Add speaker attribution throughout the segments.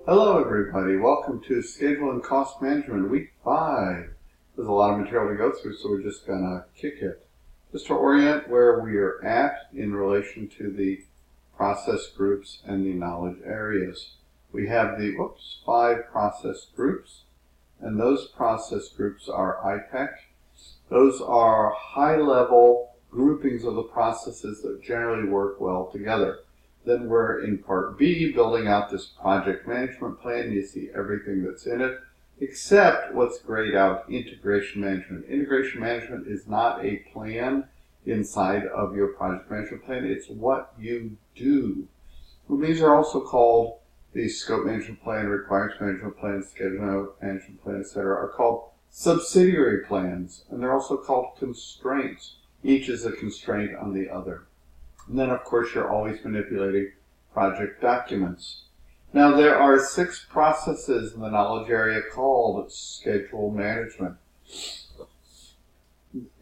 Speaker 1: Hello everybody, welcome to Schedule and Cost Management Week 5. There's a lot of material to go through, so we're just going to kick it. Just to orient where we are at in relation to the process groups and the knowledge areas. We have the 5 process groups, and those process groups are IPEC. Those are high-level groupings of the processes that generally work well together. Then we're in part B, building out this project management plan. You see everything that's in it, except what's grayed out, integration management. Integration management is not a plan inside of your project management plan. It's what you do. Well, these are also called the scope management plan, requirements management plan, schedule management plan, etc. are called subsidiary plans, and they're also called constraints. Each is a constraint on the other. And then, of course, you're always manipulating project documents. Now, there are 6 processes in the knowledge area called schedule management.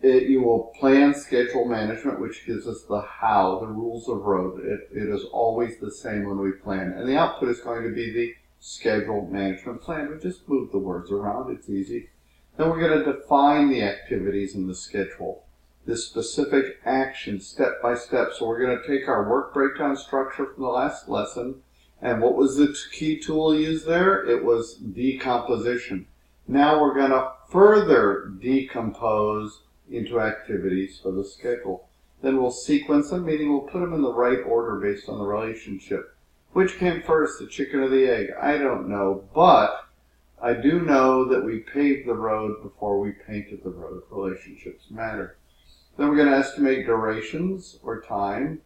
Speaker 1: You will plan schedule management, which gives us the how, the rules of road. It is always the same when we plan. And the output is going to be the schedule management plan. We just move the words around. It's easy. Then we're going to define the activities in the schedule. This specific action, step by step. So we're going to take our work breakdown structure from the last lesson. And what was the key tool used there? It was decomposition. Now we're going to further decompose into activities for the schedule. Then we'll sequence them, meaning we'll put them in the right order based on the relationship. Which came first, the chicken or the egg? I don't know, but I do know that we paved the road before we painted the road. Relationships matter. Then we're going to estimate durations or time,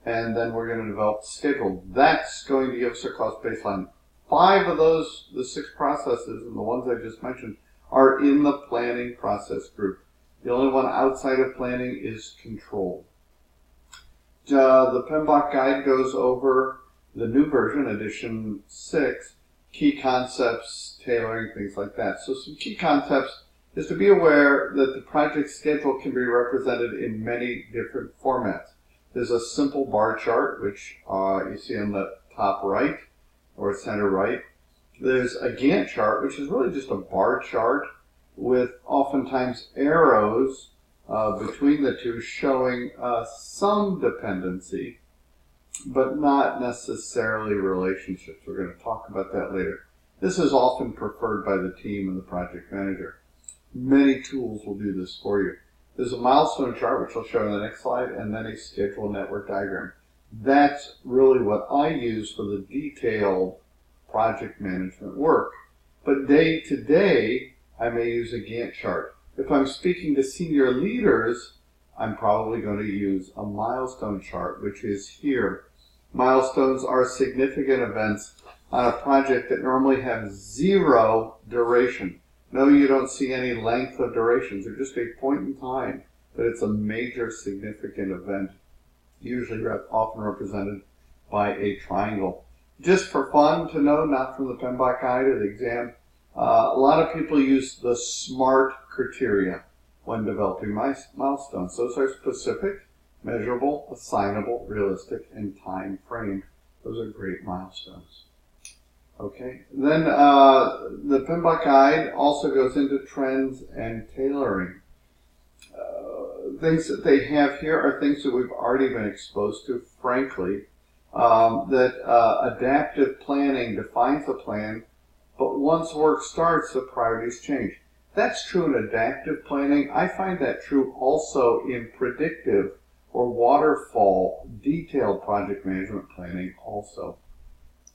Speaker 1: and then we're going to develop the schedule. That's going to give us a cost baseline. 5 of those, the 6 processes, and the ones I just mentioned, are in the planning process group. The only one outside of planning is control. The PMBOK guide goes over the new version, edition 6, key concepts, tailoring, things like that. So some key concepts is to be aware that the project schedule can be represented in many different formats. There's a simple bar chart, which you see on the top right or center right. There's a Gantt chart, which is really just a bar chart with oftentimes arrows between the two showing some dependency, but not necessarily relationships. We're going to talk about that later. This is often preferred by the team and the project manager. Many tools will do this for you. There's a milestone chart, which I'll show in the next slide, and then a schedule network diagram. That's really what I use for the detailed project management work. But day to day, I may use a Gantt chart. If I'm speaking to senior leaders, I'm probably going to use a milestone chart, which is here. Milestones are significant events on a project that normally have 0 duration. No, you don't see any length of durations. They're just a point in time, but it's a major significant event, usually often represented by a triangle. Just for fun to know, not from the PMBOK guide or the exam, a lot of people use the SMART criteria when developing milestones. Those are specific, measurable, assignable, realistic, and time-framed. Those are great milestones. Okay, then the PMBOK guide also goes into trends and tailoring. Things that they have here are things that we've already been exposed to, frankly, that adaptive planning defines a plan, but once work starts, the priorities change. That's true in adaptive planning. I find that true also in predictive or waterfall detailed project management planning also.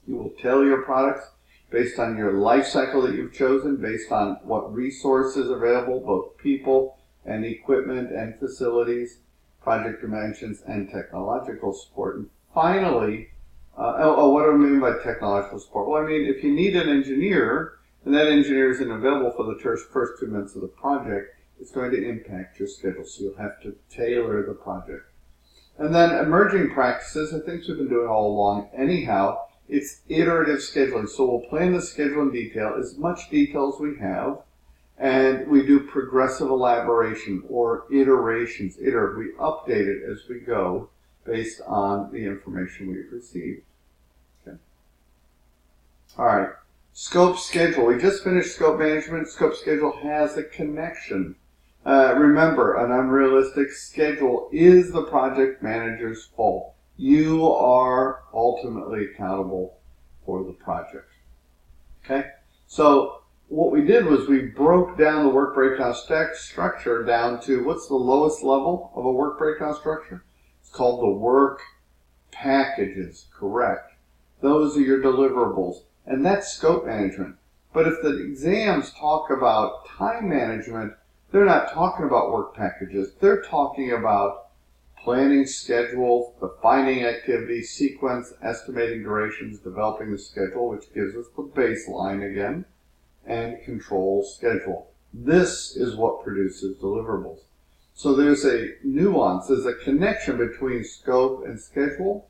Speaker 1: You will tailor your products based on your life cycle that you've chosen, based on what resources are available, both people and equipment and facilities, project dimensions, and technological support. And finally, what do I mean by technological support? Well, I mean, if you need an engineer, and that engineer isn't available for the first 2 months of the project, it's going to impact your schedule, so you'll have to tailor the project. And then emerging practices are things we've been doing all along anyhow. It's iterative scheduling. So we'll plan the schedule in detail, as much detail as we have, and we do progressive elaboration or iterations. We update it as we go based on the information we've received. Okay. All right. Scope schedule. We just finished scope management. Scope schedule has a connection. Remember, an unrealistic schedule is the project manager's fault. You are ultimately accountable for the project. Okay? So what we did was we broke down the work breakdown structure down to what's the lowest level of a work breakdown structure? It's called the work packages, correct. Those are your deliverables. And that's scope management. But if the exams talk about time management, they're not talking about work packages. They're talking about planning schedule, defining activities, sequence, estimating durations, developing the schedule, which gives us the baseline again, and control schedule. This is what produces deliverables. So there's a nuance, there's a connection between scope and schedule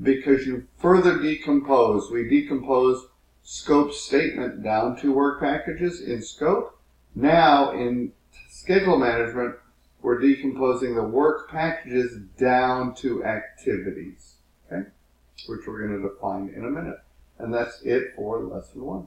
Speaker 1: because you further decompose. We decompose scope statement down to work packages in scope. Now in schedule management, we're decomposing the work packages down to activities, okay, which we're going to define in a minute. And that's it for lesson 1.